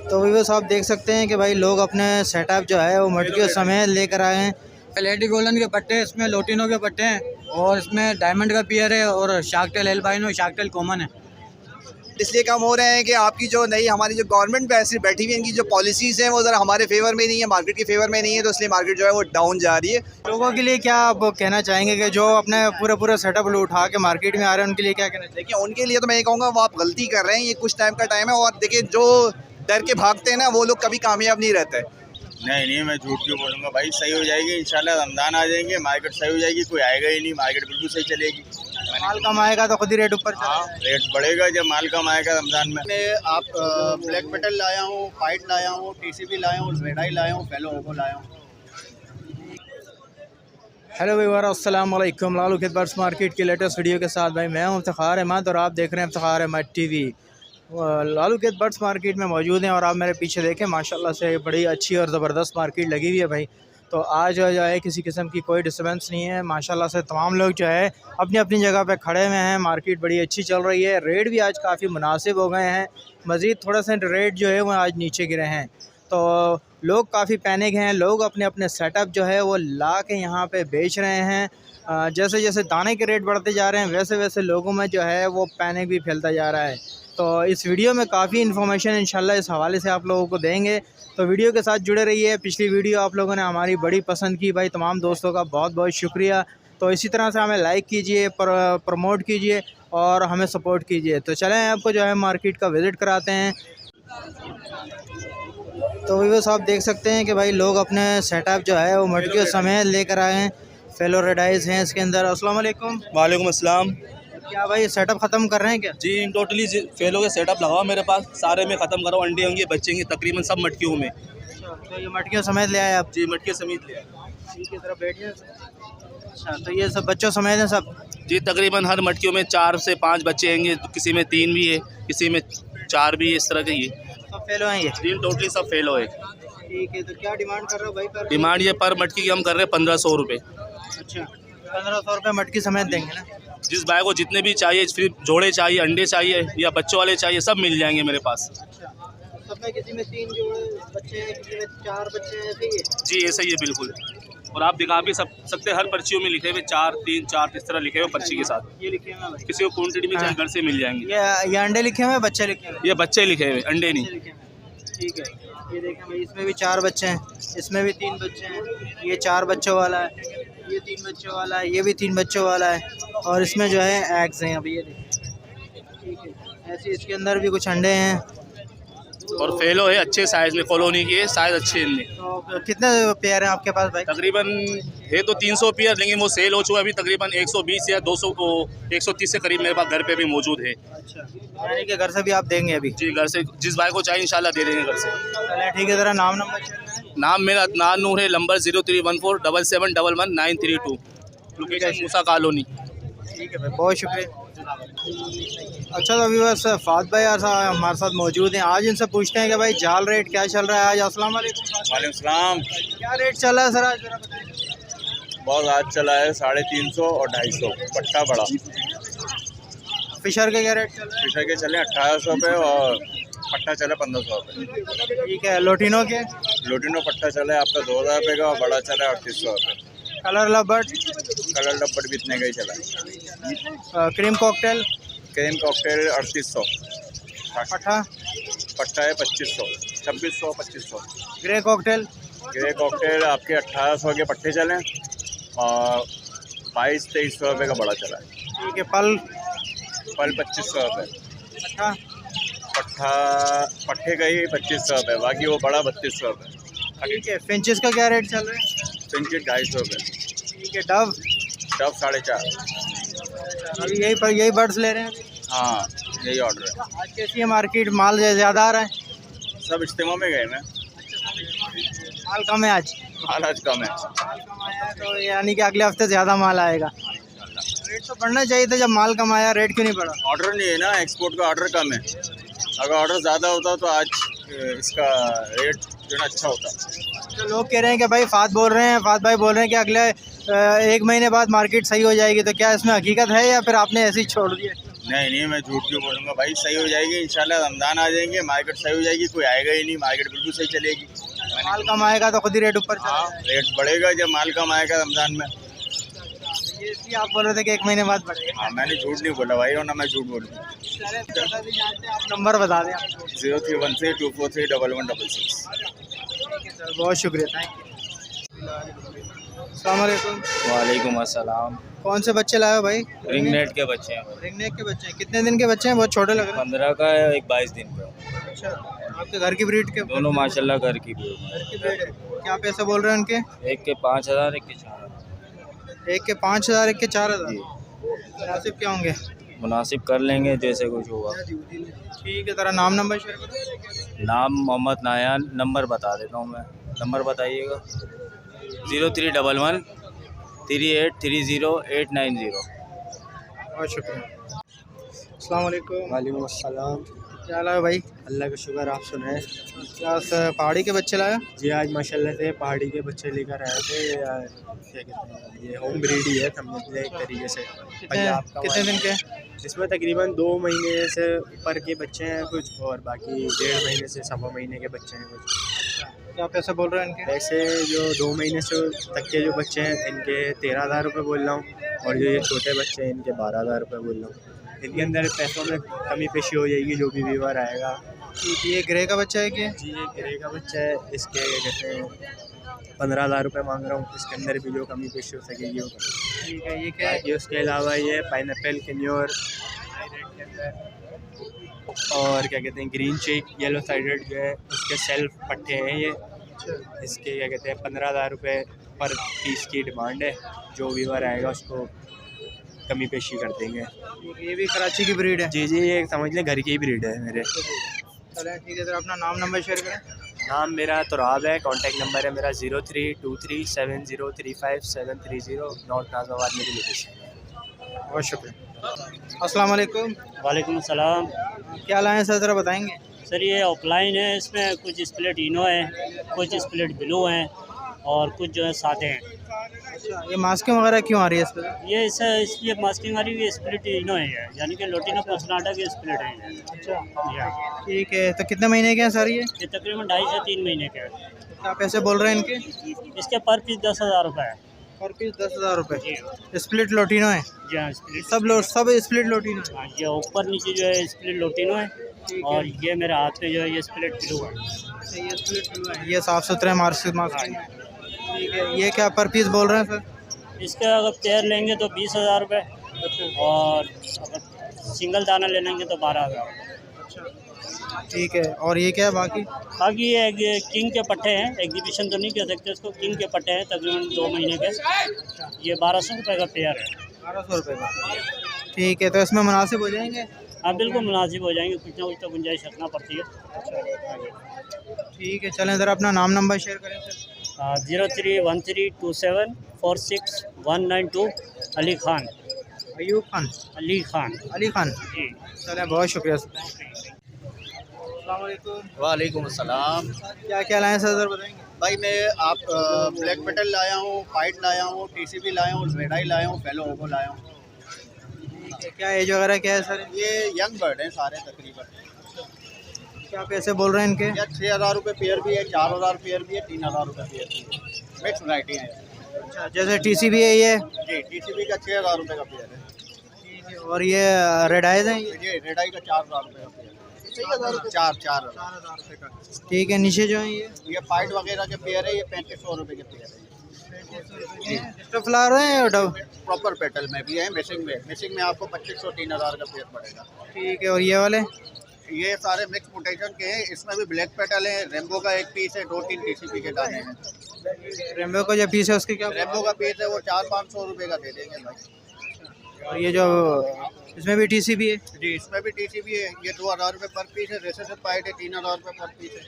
तो व्यूअर्स आप देख सकते हैं कि भाई लोग अपने सेटअप जो है वो मटकियों समेत लेकर आए हैं। लेडी गोल्डन के पट्टे हैं, इसमें लोटिनो के पट्टे हैं और इसमें डायमंड का पियर है और shark tail albino shark tail common है। इसलिए कम हो रहे हैं कि आपकी जो नई हमारी जो गवर्नमेंट ऐसी बैठी हुई है, इनकी जो पॉलिसीज़ हैं वो ज़रा हमारे फेवर में नहीं है, मार्केट के फेवर में नहीं है, तो इसलिए मार्केट जो है वो डाउन जा रही है। लोगों के लिए क्या आप कहना चाहेंगे कि जो अपने पूरे सेटअप उठा के मार्केट में आ रहे हैं उनके लिए क्या कहना चाहिए? देखिए उनके लिए तो मैं ये कहूँगा वो आप गलती कर रहे हैं, ये कुछ टाइम का टाइम है। और देखिए जो डर के भागते हैं ना वो लोग कभी कामयाब नहीं रहते। नहीं मैं झूठ क्यों बोलूँगा भाई, सही हो जाएगी इंशाल्लाह। रमज़ान आ जाएंगे, मार्केट सही हो जाएगी, कोई आएगा ही नहीं, मार्केट बिल्कुल सही चलेगी। माल कम आएगा तो खुद ही रेट ऊपर हाँ, रेट बढ़ेगा जब माल कम आएगा रमज़ान में। मैं आप ब्लैक मेटल लाया हूँ, फाइट लाया हूँ, टीसीबी लाया हूँ, रेडाई लाया हूँ, फेलो ओगो लाया हूँ। हेलो व्यूअर, अस्सलाम वालेकुम। लालू खेत बर्ड्स मार्केट की लेटेस्ट वीडियो के साथ भाई मैं हूं इफ्तिखार अहमद और आप देख रहे हैं इफ्तिखार अहमद टीवी। लालू खेत बर्ड्स मार्केट में मौजूद हैं और आप मेरे पीछे देखें माशाल्लाह से बड़ी अच्छी और ज़बरदस्त मार्केट लगी हुई है भाई। तो आज जो है किसी किस्म की कोई डिस्टर्बेंस नहीं है, माशाल्लाह से तमाम लोग जो है अपनी अपनी जगह पे खड़े हुए हैं। मार्केट बड़ी अच्छी चल रही है, रेट भी आज काफ़ी मुनासिब हो गए हैं। मज़ीद थोड़ा सा रेट जो है वो आज नीचे गिरे हैं, तो लोग काफ़ी पैनिक हैं। लोग अपने अपने सेटअप जो है वो ला के यहाँ पे बेच रहे हैं। जैसे जैसे दाने के रेट बढ़ते जा रहे हैं वैसे वैसे लोगों में जो है वो पैनिक भी फैलता जा रहा है। तो इस वीडियो में काफ़ी इन्फॉर्मेशन इंशाल्लाह इस हवाले से आप लोगों को देंगे, तो वीडियो के साथ जुड़े रहिए। पिछली वीडियो आप लोगों ने हमारी बड़ी पसंद की भाई, तमाम दोस्तों का बहुत बहुत शुक्रिया। तो इसी तरह से हमें लाइक कीजिए, प्रमोट कीजिए और हमें सपोर्ट कीजिए। तो चलें आपको जो है मार्केट का विज़िट कराते हैं। तो व्यूअर्स आप देख सकते हैं कि भाई लोग अपने सेटअप जो है वो मटकियों समेत लेकर आए हैं। फेलो रेडाइज हैं इसके अंदर। अस्सलाम वालेकुम। वालेकुम अस्सलाम। क्या भाई सेटअप ख़त्म कर रहे हैं क्या? जी टोटली फेलो के सेटअप लगाओ मेरे पास, सारे में ख़त्म करो। अंडे होंगे, बच्चे होंगे, तकरीबन सब मटकियों में। तो ये मटकियों समेत ले आए आप? जी मटके समेत ले आए। ठीक है, तरफ बैठिए। अच्छा, तो ये सब बच्चों समेत हैं सब? जी तकरीबन हर मटकियों में 4 से 5 बच्चे होंगे, किसी में 3 भी है, किसी में 4 भी है, इस तरह के। ये सब फेलो हैं ये? जी टोटली सब फेलो है। ठीक है, तो क्या डिमांड कर रहे हो भाई? डिमांड ये पर मटकी की हम कर रहे हैं 1500 रुपये। अच्छा, 1500 रुपये मटकी समेत देंगे ना? जिस भाई को जितने भी चाहिए, फिर जोड़े चाहिए, अंडे चाहिए या बच्चों वाले चाहिए, सब मिल जाएंगे मेरे पास। अच्छा, सब में किसी में 3 जोड़े बच्चे हैं, किसी में 4 बच्चे हैं, ऐसे ही है? जी ऐसा ही है बिल्कुल। और आप दिखा भी सकते, हर पर्चियों में लिखे हुए 4 3 4 इस तरह लिखे हुए पर्ची के साथ। ये लिखे हुए हैं? किसी को क्वान्टिटी में चाहे घर से मिल जाएंगे। ये अंडे लिखे हुए हैं, बच्चे लिखे हुए हैं? ये बच्चे लिखे हुए, अंडे नहीं। ठीक है, ये देखें भाई, इसमें भी 4 बच्चे हैं, इसमें भी 3 बच्चे हैं, ये 4 बच्चों वाला है, ये 3 बच्चों वाला है, ये भी 3 बच्चों वाला है, और इसमें जो है एग्स हैं अभी, ये देखें। ठीक है, ऐसे इसके अंदर भी कुछ अंडे हैं और फेलो है अच्छे साइज़ में, कॉलोनी के साइज़ अच्छे इनमें। तो कितने पेयर हैं आपके पास भाई? तकरीबन है तो 300 पेयर, लेकिन वो सेल हो चुका है। अभी तकरीबन 120 या 200 को 130 से करीब मेरे पास घर पे भी मौजूद है। अच्छा, यानी कि घर से भी आप देंगे अभी? जी घर से, जिस भाई को चाहिए इंशाल्लाह दे देंगे घर से। चलिए ठीक है, ज़रा नाम नंबर। नाम मेरा अदनान नूर है, नंबर 0314771192, लोकेशन मूसा कॉलोनी। ठीक है भाई, बहुत शुक्रिया। अच्छा, तो अभी बस फात भाई हमारे साथ मौजूद हैं। आज इनसे पूछते हैं कि भाई जाल रेट क्या चल रहा है आज? अस्सलाम वालेकुम। वालेकुम सलाम। क्या रेट चल रहा है सर आज? जरा बताएं। बहुत आज चला है 350 और 250 पट्टा बड़ा। फिशर के क्या रेट चल रहा है? फिशर के चले 1800 रुपये और पट्टा चले 1500 रुपये। ठीक है, लोटिनो के? लोटिनो पट्टा चले आपका 2000 रुपये का और बड़ा चला 3800 रुपये। कलर लबर्ड? कलर डब्बट भी इतने का ही चला। Cream cocktail? Cream cocktail 3800। पट्टा? पट्टा है 2500, 2600, 2500। Grey cocktail? ग्रे कॉकटेल आपके 1800 के पट्टे चले और 2200-2300 रुपये का बड़ा चला है। ठीक है, पल? पल 2500 रुपये। पट्टा? पट्टा पट्टे का ही 2500 रुपये, बाकी वो बड़ा 3200 रुपये। ठीक है, फिंचेस का क्या रेट चल रहा है? पिंकेट 250 रुपये। ठीक है, डव? डब 4.5। अभी यही बर्ड्स ले रहे हैं? हाँ यही ऑर्डर है। आज कैसी है मार्केट? माल ज़्यादा आ रहा है? सब इज्तिमा में गए मैं। माल कम है आज? माल आज कम है। माल कम आया है, तो यानी कि अगले हफ्ते ज़्यादा माल आएगा। रेट तो बढ़ना चाहिए था, जब माल कम आया रेट क्यों नहीं बढ़ा? ऑर्डर नहीं है ना, एक्सपोर्ट का ऑर्डर कम है। अगर ऑर्डर ज़्यादा होता तो आज इसका रेट जो है अच्छा होता। तो लोग कह रहे हैं कि भाई फात भाई बोल रहे हैं कि अगले 1 महीने बाद मार्केट सही हो जाएगी, तो क्या इसमें हकीकत है या फिर आपने ऐसे ही छोड़ दिया? नहीं नहीं, मैं झूठ क्यों बोलूँगा भाई, सही हो जाएगी इंशाल्लाह। रमज़ान आ जाएंगे, मार्केट सही हो जाएगी, कोई आएगा ही नहीं, मार्केट बिल्कुल सही चलेगी। माल कम आएगा तो खुद ही रेट ऊपर हाँ, चलेगा। रेट बढ़ेगा जब माल कम आएगा रमज़ान में। ये इसलिए आप बोल रहे थे कि 1 महीने बाद बढ़ेगा। हाँ, मैंने झूठ नहीं बोला भाई, और ना मैं झूठ बोलूँ। आप नंबर बता दें आपको। 0313243166। सर बहुत शुक्रिया, थैंक यू। अस्सलाम वालेकुम। वालेकुम अस्सलाम। कौन से बच्चे लाए हो भाई? रिंग नेट के बच्चे हैं, रिंगनेक के बच्चे हैं। कितने दिन के बच्चे हैं? बहुत छोटे लग रहे 15 का है, एक 22 दिन का। अच्छा, आपके घर की ब्रीड के? दोनों माशाल्लाह घर की भी है। घर की ब्रीड है। क्या पैसे बोल रहे हैं उनके? एक के 5000, एक के 4000। एक के 5000, एक के 4000। मुनासिब क्या होंगे? मुनासिब कर लेंगे जैसे कुछ होगा। ठीक है, तेरा नाम नंबर शेयर करो। नाम मोहम्मद नायान। नंबर बता देता हूँ मैं, नंबर बताइएगा। 0311 3830 बहुत शुक्रिया। अस्सलाम वालेकुम। वालेकुम अस्सलाम। क्या हाल है भाई? अल्लाह का शुक्र, आप सुनाएं। क्या पहाड़ी के बच्चे लाए? जी आज माशाल्लाह से पहाड़ी के बच्चे लेकर आए थे। क्या कहते हैं, ये होम ब्रीड ही है समझ लें एक तरीके से। कितने दिन के? इसमें तकरीबन 2 महीने से ऊपर के बच्चे हैं कुछ, और बाकी 1.5 महीने से 1.25 महीने के बच्चे हैं कुछ। क्या पैसे बोल रहे हैं इनके? वैसे जो 2 महीने से तक के जो बच्चे हैं इनके 13,000 रुपये बोल रहा हूँ, और जो ये छोटे बच्चे हैं इनके 12,000 रुपये बोल रहा हूँ। इनके अंदर पैसों में कमी पेशी हो जाएगी जो भी व्यूवर आएगा। ये ग्रे का बच्चा है क्या? जी ये ग्रे का बच्चा है, इसके क्या कहते हैं 15,000 रुपये मांग रहा हूँ। इसके अंदर भी जो कमी पेशी हो सकेगी वो। ठीक है, ये क्या है? ये उसके अलावा ये पाइनएप्पल कैन्योर और क्या कहते हैं ग्रीन चेक येलो साइडेड जो है उसके सेल्फ पट्टे हैं ये। इसके क्या कहते हैं 15,000 रुपये पर पीस की डिमांड है। जो व्यूवर आएगा उसको कमी पेशी कर देंगे। ये भी कराची की ब्रीड है? जी जी ये समझ लें घर की ही ब्रीड है मेरे। चलें ठीक है सर, अपना नाम नंबर शेयर करें। नाम मेरा तुराब है, कांटेक्ट नंबर है मेरा 03237035 नॉर्थ नाज़ाबाद मेरी लोकेशन है। बहुत शुक्रिया। अस्सलाम वालेकुम। वालेकुम सलाम। क्या लाए हैं सर, ज़रा बताएंगे? सर ये ऑफलाइन है, इसमें कुछ स्प्लिट इनो है, कुछ स्प्लिट ब्लू हैं और कुछ जो है सादे हैं। अच्छा, ये मास्किंग वगैरह क्यों आ रही है इस पर? ये इसलिए मास्किंग आ रही है, ये स्प्लिट इनो है यानी कि लोटिनो कर्नाटक के स्प्लिट है। अच्छा ठीक है, तो कितने महीने के हैं सर ये? तकरीबन 2.5 से 3 महीने के हैं। क्या पैसे बोल रहे हैं इनके? इसके पर पीस 10,000 रुपये है। पर पीस 10,000 रुपये। स्प्लिट लोटिनो है? जी हाँ स्प्लिट सब स्प्लिट लोटिनो है। हाँ, ये ऊपर नीचे जो है स्प्लिट लोटिनो है और ये मेरे हाथ पे जो है ये स्प्लिट ब्लू है। ये स्प्लिट ब्लू है, ये साफ़ सुथरे मास्किंग है। ठीक है, ये क्या पर पीस बोल रहे हैं सर? इसका अगर पेयर लेंगे तो 20,000 रुपये और अगर सिंगल दाना ले लेंगे तो 12,000। ठीक है, और ये क्या है बाकी? बाकी ये किंग के पट्टे हैं, एग्जीबिशन तो नहीं कह सकते इसको, किंग के पट्टे हैं तकरीबन 2 महीने के। ये 1,200 रुपये का पेयर है। 1,200 रुपये का। ठीक है, तो इसमें मुनासिब हो जाएंगे? हाँ बिल्कुल मुनासिब हो जाएंगे, कुछ ना कुछ तो गुंजाइश रखना पड़ती है। ठीक है, चलें ज़रा अपना नाम नंबर शेयर करें सर। 031327461992 अली खान। अयूब खान? अली खान। अली खान, जी चलें बहुत शुक्रिया सर। अस्सलाम वालेकुम। वालेकुम अस्सलाम। क्या क्या लाए हैं सर, ज़रा बताएंगे? भाई मैं आप ब्लैक मेटल लाया हूँ, फाइट लाया हूँ, टीसीबी लाया हूँ, रेड आई लाया हूँ, फेलो ओगो लाया हूँ। ठीक है, क्या एज वगैरह क्या है सर? ये यंग बर्ड हैं सारे तकरीबन। क्या पैसे बोल रहे हैं इनके? या 6,000 रुपये पेयर भी है, 4,000 पेयर भी है, 3,000 रुपये पेयर भी है। मिक्स वराइटी है। अच्छा, जैसे TCB है ये? जी टीसीबी का 6,000 रुपये का पेयर है। ठीक है, और ये रेड आइज हैं ये? ये रेड आई का 4,000 रुपये का पेयर है। 4,000 रुपये का। ठीक है, नीचे जो है ये फाइट वगैरह के पेयर है, ये 3,500 रुपये के पेयर है। ये फ्लावर है डब? प्रॉपर पेटल में भी है, मिसिंग में आपको 2,500 3,000 का पेयर पड़ेगा। ठीक है, और ये वाले? ये सारे मिक्स पोटेशन के हैं, इसमें भी ब्लैक पेटल है, रेम्बो का एक पीस है, 2-3 टीसीपी के दाने हैं। रेम्बो का जो पीस है उसके क्या? रेम्बो का पीस है वो 400-500 रुपये का दे देंगे भाई। और ये जो इसमें भी TCB है? जी इसमें भी टीसीपी है, ये 2,000 रुपये पर पीस है। रेसेसिव पाइट है 3,000 रुपये पर पीस है।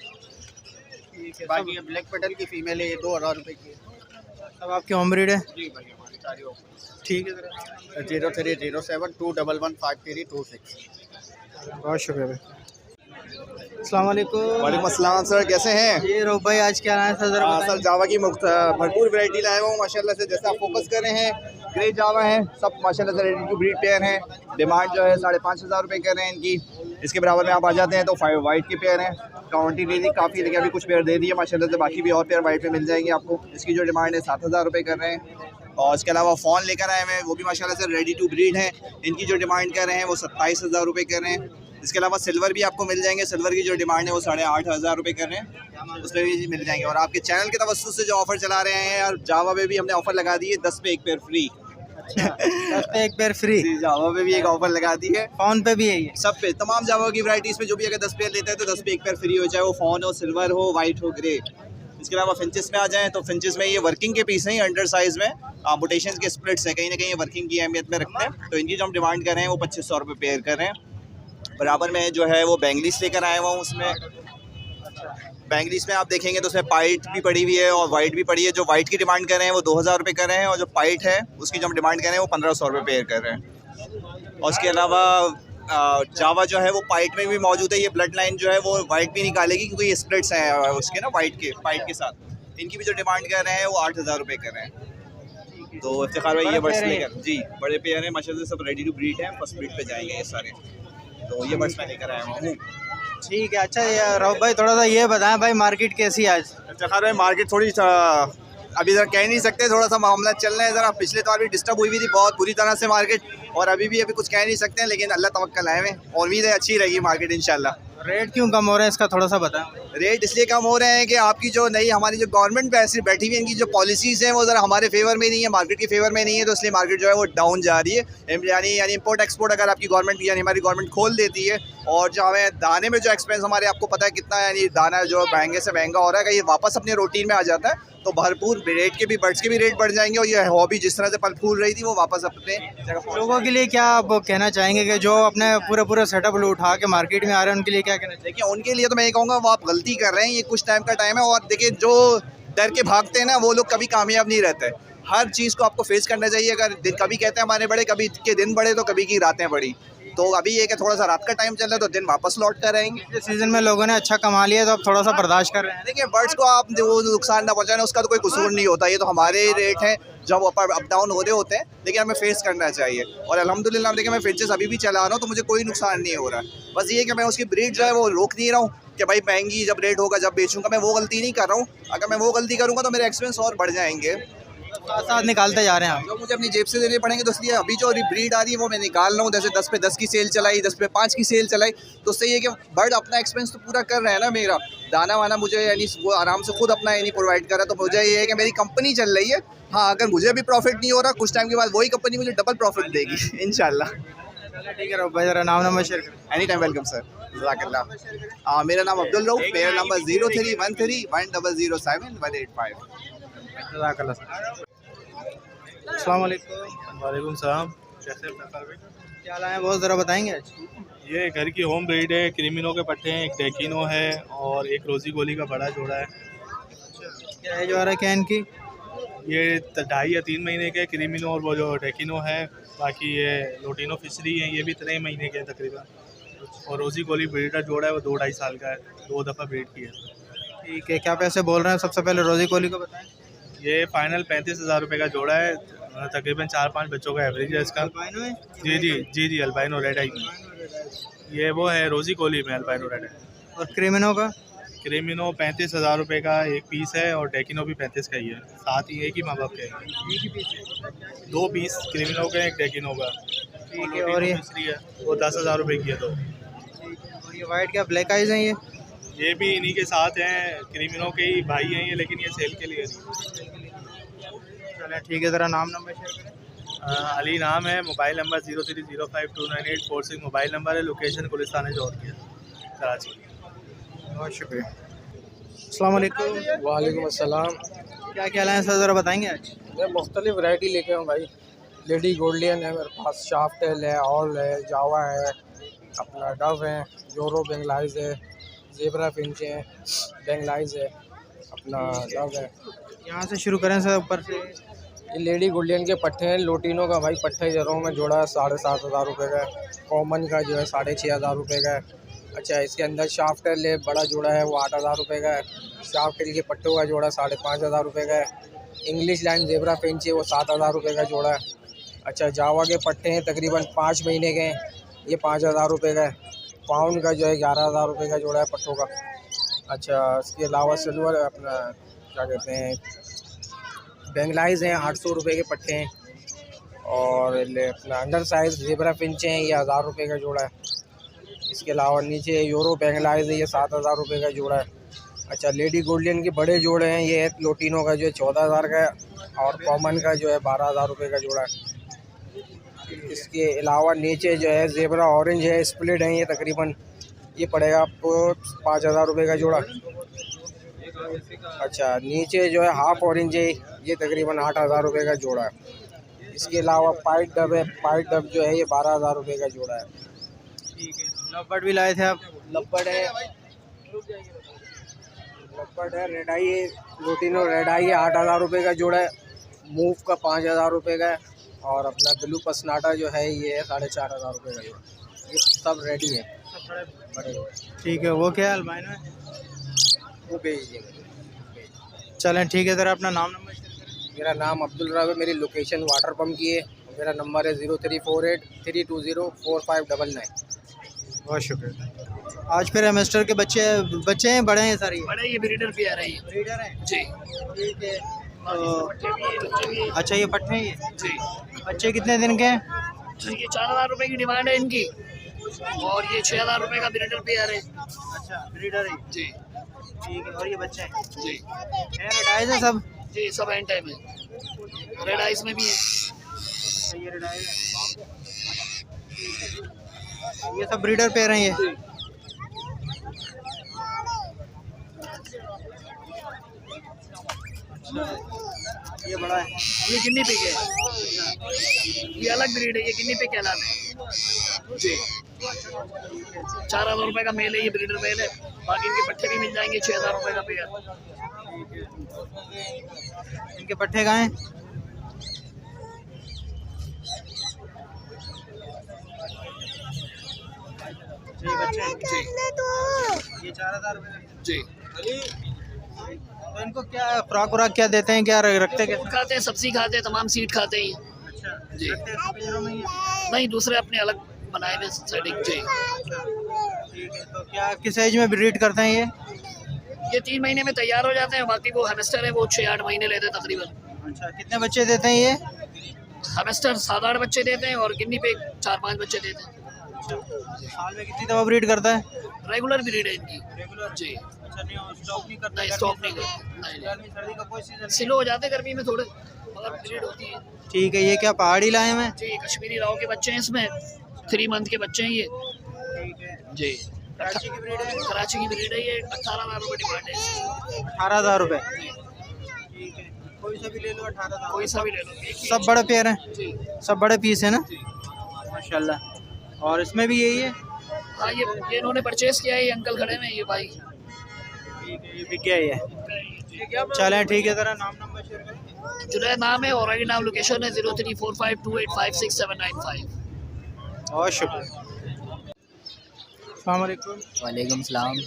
ठीक है, बाकी ये ब्लैक पेटल की फीमेल है, ये 2,000 रुपये की है। सब आपकी होम ब्रीड है? जी भाई हमारी सारी हो। ठीक है सर, 0307-211-5326। बहुत शुक्रिया भाई। अस्सलाम वालेकुम। वालेकुम अस्सलाम सर, कैसे हैं? ये रो भाई आज क्या लाए हैं सर, ज़रा सर बताएंगे? जावा की भरपूर वैरायटी लाया हूँ माशाल्लाह से। जैसा आप फोकस कर रहे हैं ग्रे जावा है, सब माशाल्लाह से रेडी टू ब्रीड पेयर हैं। डिमांड जो है 5,500 रुपये कर रहे हैं इनकी। इसके बराबर में आप आ जाते हैं तो 5 वाइट के पेयर हैं। क्वान्टिटी काफ़ी लेकिन अभी कुछ पेयर दे दिए माशाल्लाह से, बाकी भी और पेयर वाइट पे मिल जाएंगे आपको। इसकी जो डिमांड है 7,000 रुपये कर रहे हैं। और इसके अलावा फ़ॉन लेकर आए हैं, वो भी माशाल्लाह से रेडी टू ब्रीड हैं। इनकी जो डिमांड कर रहे हैं वो 27,000 रुपये कर रहे हैं। इसके अलावा सिल्वर भी आपको मिल जाएंगे। सिल्वर की जो डिमांड है वो 8,500 रुपये कर रहे हैं, उसमें भी मिल जाएंगे। और आपके चैनल के तवज्जुह से जो ऑफ़र चला रहे हैं, और जावा में भी हमने ऑफ़र लगा दी है 10 पे 1 पेयर फ्री। 10 पे 1 पेयर फ्री। जावा में भी एक ऑफ़र लगा दी है, फ़ोन पे भी है ये। सब पे तमाम जावा की वैराइटीज़ में जो भी अगर 10 पेयर लेते हैं तो 10 पे 1 पेयर फ्री हो, चाहे वो फ़ोन हो, सिल्वर हो, वाइट हो, ग्रे। इसके अलावा फिंचेस में आ जाएँ तो फिंचेस में ये वर्किंग के पीस हैं, अंडर साइज़ में मोटेशन के स्प्लिट्स हैं, कहीं ना कहीं ये वर्किंग की अहमियत में रखते हैं। तो इनकी जो हम डिमांड कर रहे हैं वो 2,500 रुपये पेयर कर रहे हैं। बराबर में जो है वो बैंगलीस लेकर आया हुआ हूँ। उसमें बैंगलीस में आप देखेंगे तो उसमें पाइट भी पड़ी हुई है और वाइट भी पड़ी है। जो वाइट की डिमांड कर रहे हैं वो 2,000 रुपये कर रहे हैं, और जो पाइट है उसकी जो हम डिमांड कर रहे हैं वो 1,500 रुपये पेयर कर रहे हैं। और उसके अलावा जावा जो है वो पाइट में भी मौजूद है। ये ब्लड लाइन जो है वो वाइट भी निकालेगी क्योंकि ये स्प्लिट्स हैं उसके ना वाइट के पाइट के साथ। इनकी भी जो डिमांड कर रहे हैं वो 8,000 रुपये कर रहे हैं। तो इफ्तिखार भाई ये बर्ड्स लेकर जी बड़े पेयर हैं माशाल्लाह, सब रेडी टू ब्रीड हैं, फर्स्ट ब्रीड पे जाएंगे ये सारे। तो ये बर्ड्स मैं लेकर आया हूँ। ठीक है। अच्छा रऊफ भाई थोड़ा सा ये बताएं भाई, मार्केट कैसी है आज? इफ्तिखार भाई मार्केट थोड़ी अभी ज़रा कह नहीं सकते, थोड़ा सा मामला चल रहा है ज़रा। पिछले तो भी डिस्टर्ब हुई थी बहुत बुरी तरह से मार्केट, और अभी कुछ कह नहीं सकते हैं, लेकिन अल्लाह तवक्कल है हमें, और उम्मीद है अच्छी रहेगी मार्केट इंशाल्लाह। रेट क्यों कम हो रहे हैं इसका थोड़ा सा बताएं। रेट इसलिए कम हो रहे हैं कि आपकी जो नई हमारी जो गवर्नमेंट पैसे बैठी हुई है, इनकी जो पॉलिसीज़ हैं वो ज़रा हमारे फेवर में नहीं है, मार्केट के फेवर में नहीं है। तो इसलिए मार्केट जो है वो डाउन जा रही है। यानी इम्पोर्ट एक्सपोर्ट अगर आपकी गवर्नमेंट यानी हमारी गवर्नमेंट खोल देती है, और जो हमें दाने में जो एक्सपेंस हमारे आपको पता है कितना, यानी दाना जो महंगे से महंगा हो रहा है, कि ये वापस अपने रूटीन में आ जाता है तो भरपूर रेट के भी बर्ड्स के भी रेट बढ़ जाएंगे, और ये हॉबी जिस तरह से फल फूल रही थी वो वापस अपने जगह। लोगों के लिए क्या आप कहना चाहेंगे कि जो अपने पूरे सेटअप उठा के मार्केट में आ रहे हैं, उनके लिए क्या कहना चाहिए? देखिए उनके लिए तो मैं ये कहूँगा वो आप गलती कर रहे हैं, ये कुछ टाइम का टाइम है। और देखिए जो डर के भागते हैं ना वो लोग कभी कामयाब नहीं रहते। हर चीज़ को आपको फेस करना चाहिए। अगर कभी कहते हैं हमारे बड़े, कभी के दिन बड़े तो कभी की रातें बड़ी। तो अभी ये कि थोड़ा सा रात का टाइम चल रहा है तो दिन वापस लौट कर रहेंगे। इस सीज़न में लोगों ने अच्छा कमा लिया तो अब थोड़ा सा बर्दाश्त कर रहे हैं। देखिए बर्ड्स को आप वो नुकसान ना पहुँचाना उसका तो कोई कसूर नहीं होता, ये तो हमारे रेट हैं जब अप डाउन हो रहे होते हैं, लेकिन हमें फेस करना चाहिए। और अल्हम्दुलिल्लाह देखिए मैं फिंचेस अभी भी चला रहा हूँ तो मुझे कोई नुकसान नहीं हो रहा है। बस ये कि मैं उसकी ब्रीड जो है वो रोक नहीं रहा हूँ कि भाई महंगी जब रेट होगा जब बेचूंगा, मैं वो गलती नहीं कर रहा हूँ। अगर मैं वो गलती करूँगा तो मेरे एक्सपेंस और बढ़ जाएंगे, साथ निकालते जा रहे हैं। जो मुझे अपनी जेब से देने पड़ेंगे। तो इसलिए अभी जो ब्रीड आ रही है वो मैं निकाल रहा हूँ। जैसे 10 पे 10 की सेल चलाई, 10 पे 5 की सेल चलाई, तो उससे ये कि बर्ड अपना एक्सपेंस तो पूरा कर रहे हैं ना। मेरा दाना वाना मुझे यानी वो आराम से खुद अपना यानी प्रोवाइड कर रहा है। तो मुझे ये है कि मेरी कंपनी चल रही है। हाँ अगर मुझे भी प्रॉफिट नहीं हो रहा, कुछ टाइम के बाद वही कंपनी मुझे डबल प्रॉफिट देगी इंशाल्लाह। ठीक है भाई, ज़रा नाम नंबर शेयर करें। एनी टाइम वेलकम सर, जज़ाकल्लाह। मेरा नाम अब्दुल रऊफ, मेरा नंबर 0313107185। जज़ाकल्लाह सर। अस्सलाम वालेकुम। वालेकुम सलाम। कैसे हैं भाई? क्या लाए हैं बहुत ज़रा बताएंगे आज? ये घर की होम ब्रीड है, क्रिमिनो के पट्टे हैं, एक डेकिनो है और एक रोजी गोली का बड़ा जोड़ा है। क्या एज आ रहा है क्या इनकी? ये 2.5 या 3 महीने के क्रिमिनो, और वो जो डेकिनो है, बाकी ये लोटिनो फिशरी है, ये भी 3 महीने के हैं तकरीबन। और रोजी गोली ब्रीडर जोड़ा है, वो 2-2.5 साल का है, 2 दफ़ा ब्रीड की है। ठीक है, क्या पैसे बोल रहे हैं? सबसे पहले रोजी कोली को बताएं। ये फ़ाइनल 35,000 रुपये का जोड़ा है, तकरीबन 4-5 बच्चों का एवरेज है इसका। जी अल्बाइनो रेड आई। ये वो है रोजी कोली में अल्बाइनो रेड है। और क्रिमिनो का? क्रिमिनो 35,000 रुपये का एक पीस है, और डेकिनो भी 35 का ही है, साथ ही एक ही माँ बाप के हैं। 2 पीस क्रिमिनो के, एक डेकिनो का। ठीक है। और ये है वो 10,000 रुपये की है। तो और ये वाइट क्या ब्लैक आइज हैं? ये भी इन्हीं के साथ हैं, क्रिमिनो के ही भाई हैं ये, लेकिन ये सेल के लिए नहीं। चलें ठीक है, ज़रा नाम नंबर शेयर करें। अली नाम है, मोबाइल नंबर 0305298496 मोबाइल नंबर है, लोकेशन गुलिस्तान जौहर की है, कराची। बहुत शुक्रिया। अस्सलाम वालेकुम। वालेकुम अस्सलाम। क्या क्या लाए हैं सर, ज़रा बताएंगे आज? मैं मुख्तलिफ वैरायटी लेके आऊँ भाई। लेडी गोल्डियन है मेरे पास, शाफ्टेल है, ऑल है, जावा है, अपना डव है, जोरो बेंगलाइज है, जेबरा फिंच है, बेंगलाइज है, अपना डव है। यहाँ से शुरू करें सर, ऊपर से। ये लेडी गोल्डियन के पट्टे हैं। लोटिनो का भाई पट्टे जरों में जोड़ा 7,500 रुपये का है। कॉमन का जो है 6,500 रुपये का है। अच्छा, इसके अंदर शाफ्टेल है, बड़ा जोड़ा है, वो 8,000 रुपये का है। शाफ्टेल के पट्टों का जोड़ा 5,500 रुपये का है। इंग्लिश लाइन जेबरा फिंच है, वो 7,000 रुपये का जोड़ा है। अच्छा जावा के पट्टे हैं तकरीबन 5 महीने के हैं, ये 5,000 रुपये का है। पाउंड का जो है 11,000 रुपये का जोड़ा है पट्टों का। अच्छा इसके अलावा सिल्वर अपना क्या कहते हैं बेंगलाइज हैं 800 रुपये के पट्टे हैं। और अपना अंडर साइज़ ज़ेबरा फिंच हैं, ये 1,000 रुपये का जोड़ा है। इसके अलावा नीचे यूरो बेंगलाइज है, ये 7,000 रुपये का जोड़ा है। अच्छा लेडी गोल्डन के बड़े जोड़े हैं, ये लोटिनो का जो है 14,000 का है और कॉमन का जो है 12,000 रुपये का जोड़ा है। इसके अलावा नीचे जो है ज़ेबरा ऑरेंज है, स्प्लिट है, ये तकरीबन ये पड़ेगा आपको 5,000 रुपये का जोड़ा। अच्छा नीचे जो है हाफ ऑरेंज है, ये तकरीबन 8,000 रुपये का जोड़ा है। इसके अलावा पाइट डब है, पाइट डब जो है ये 12,000 रुपये का जोड़ा है। ठीक है। लब्बड़ भी लाए थे आप? लब्बड़ है, रेड आई है, लोटिनो रेड आई है 8,000 रुपये का जोड़ा है। मूव का 5,000 रुपये का है और अपना ब्लू पसनाटा जो है ये है 4,500 रुपये का जोड़ा। ये सब रेडी है, बड़े। ठीक है। वो क्या है अल्बाइनो है? वो भेज देंगे। चलें ठीक है। ज़रा अपना नाम नंबर शेयर करें। मेरा नाम अब्दुल रब है, मेरी लोकेशन वाटर पम्प की है। मेरा नंबर है 0348 320 4599। बहुत शुक्रिया। आज फिर हेमस्टर के बच्चे हैं बड़े हैं सारे? बड़े ये ब्रीडर पे आ रही है। ब्रीडर हैं जी। ठीक है। तो अच्छा ये पट्टे हैं ये? जी। बच्चे कितने दिन के हैं? तो ये 4,000 रुपये की डिमांड है इनकी और ये 6,000 रुपये का ब्रीडर पे आ रहे हैं। अच्छा ब्रीडर है जी। ठीक है। और ये बच्चे हैं? जी। रेड आइज है सब? जी सब एंड टाइम है, रेड आइस में भी है। ये रेड आइज है, ये सब ब्रीडर पे रहे हैं ये? ये बड़ा है, ये गिन्नी पिग है, ये अलग ब्रीड है, ये गिन्नी पिग कहलाते हैं जी। 4,000 रुपये का मेल है, ये ब्रीडर मेल है। बाकी इनके पट्टे भी मिल जाएंगे 6,000 रुपये का पेयर। इनके पट्टे कहाँ हैं? जी बच्चे जी। ये 4,000 रुपये जी। तो इनको क्या खुराक वराक क्या देते हैं, क्या रखते हैं? खाते हैं, सब्जी खाते हैं, तमाम सीड खाते हैं। अच्छा जी। नहीं दूसरे अपने अलग बनाए हुए सेटिंग जी। ठीक है। तो क्या किस एज में ब्रीड करते हैं ये 3 महीने में तैयार हो जाते हैं। बाकी वो हेमस्टर है वो 6-8 महीने लेते हैं तकरीबन। अच्छा कितने बच्चे देते हैं ये? हेमस्टर 7-8 बच्चे देते हैं और गिन्नी पे 4-5 बच्चे देते हैं। साल में कितनी दफा ब्रीड करता है? रेगुलर ब्रीड है इनकी रेगुलर जी। अच्छा नहीं स्टॉप नहीं करता? नहीं स्टॉप नहीं करते, गर्मी सर्दी का कोई सीजन? स्लो हो जाते हैं गर्मी में थोड़े, मगर ब्रीड होती है। ठीक है। ये क्या पहाड़ी लाए हैं? जी कश्मीरी राव के बच्चे हैं इसमें, 3 मंथ के बच्चे हैं ये। ठीक है जी। कराची की ब्रीड है? कराची की ब्रीड है ये। 18,000 रुपये डिमांड है इसकी। 18,000 रुपये? ठीक है। कोई सा भी ले लो 18,000। कोई सा भी ले लो। सब बड़े पेयर हैं? जी सब बड़े पीस है ना माशाल्लाह। और इसमें भी यही है? हाँ ये इन्होंने परचेस किया है, ये अंकल खड़े हैं ये भाई। ठीक है। ये बिक गया ये? चलें ठीक है। ज़रा नाम नंबर शेयर करें। जुनैद नाम है और नाम लोकेशन है 0345285695। बहुत शुक्रिया। अस्सलाम वालेकुम। वालेकुम सलाम।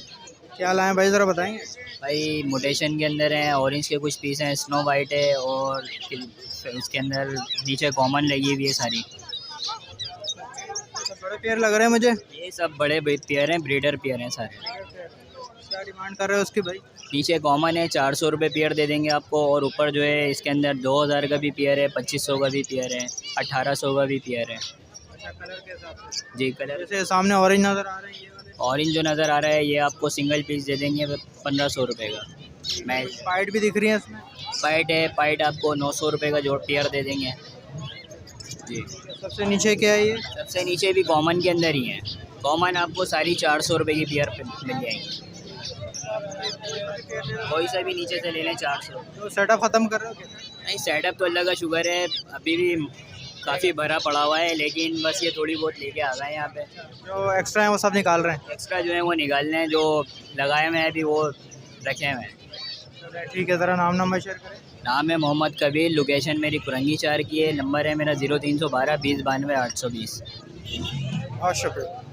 क्या लाएँ भाई ज़रा बताएंगे? भाई मोटेशन के अंदर हैं, ऑरेंज के कुछ पीस हैं, स्नो वाइट है और उसके अंदर नीचे कॉमन लगी हुई है सारी। बड़े पेयर लग रहे हैं मुझे। ये सब बड़े पेयर हैं, ब्रीडर पेयर हैं सारे। क्या डिमांड कर रहे हो उसकी भाई? नीचे कॉमन है 400 रुपये पेयर दे देंगे आपको और ऊपर जो है इसके अंदर 2,000 का भी पेयर है, 2,500 का भी पेयर है, 1,800 का भी पेयर है। अच्छा कलर के हिसाब से? जी कलर जैसे सामने ऑरेंज नज़र आ रहे हैं ये वाले? ऑरेंज जो नज़र आ रहा है ये आपको सिंगल पीस दे देंगे 1,500 रुपये का। मैं पाइट भी दिख रही है इसमें? पाइट है, पाइट आपको 900 रुपये का जोड़ पेयर दे देंगे जी। सबसे नीचे क्या है ये? सबसे नीचे भी कॉमन के अंदर ही है। कॉमन आपको सारी 400 रुपये की पेयर मिल जाएंगी। कोई सा भी नीचे से ले लें 400। तो सेटअप ख़त्म कर रहे हो क्या? नहीं सेटअप तो अल्लाह का शुक्र है अभी भी काफ़ी भरा पड़ा हुआ है, लेकिन बस ये थोड़ी बहुत लेके आ गए यहाँ पे। जो एक्स्ट्रा है वो सब निकाल रहे हैं? एक्स्ट्रा जो है वो निकालने हैं, जो लगाए हुए हैं अभी वो रखे हुए हैं। ठीक है। ज़रा नाम नंबर शेयर करें। नाम है मोहम्मद कबीर, लोकेशन मेरी कुरंगी 4 की है, नंबर है मेरा 0312 20 92 820। बहुत शुक्रिया।